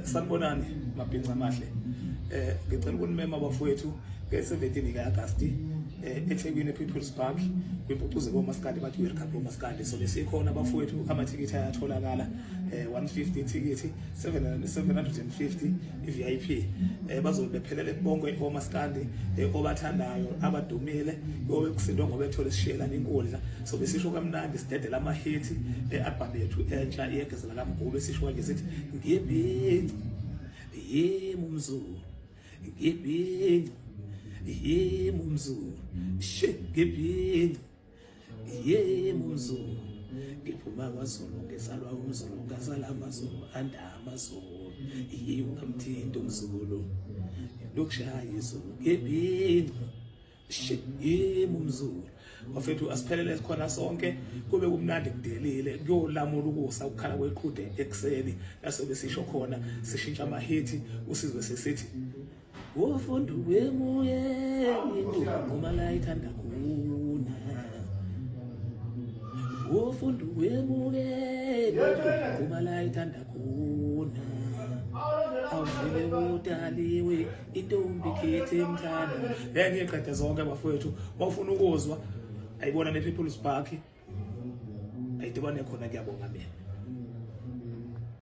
Sanibonani mabhinqa amahle. Ngicela ukunimema abafowethu nge-17 ka-Agasti eThekwini People's Park kwimpucuze komaskandi bathi welcome komaskandi. So besikhona abafowethu, amathikithi ayatholakala 150 ithikithi, 750 i-VIP. Bazobe bephelele bonke komaskandi obathandayo abadumile obekusindwa ngoba ethola isishiyelana inkundla. So besisho kamnandi sidedela ama-hit album yethu entsha iyegezela kaMgube, sisho nje sithi ngiyebhinca yebo umzulu, ngiyebhinca yebo umzulu, ngiyebhinca yebo umzulu, ngiphuma kwaZulu ngesalwa umzulu, ngasala amazulu andamazulu, yiyo ngamthinto umzulu lokushaya izulu, ngiyebhinca yebo umzulu. Bafethu asiphelele khona sonke, kube kumnandi kudelile, kuyolamula ukusa ukukhala kweqhude ekseni, laso besisho khona sishintsha ama-hit usizwe sesithi wofundu wemoye into ngoma la ithanda kuna, wofundu wemoye into ngoma la ithanda kuna, awuvele udaliwe intombi ikhethe emthanda. Ngiyeqede zonke abafowethu, bafuna ukuzwa ayibona ne-People's Park ayidibane khona. Ngiyabonga mina.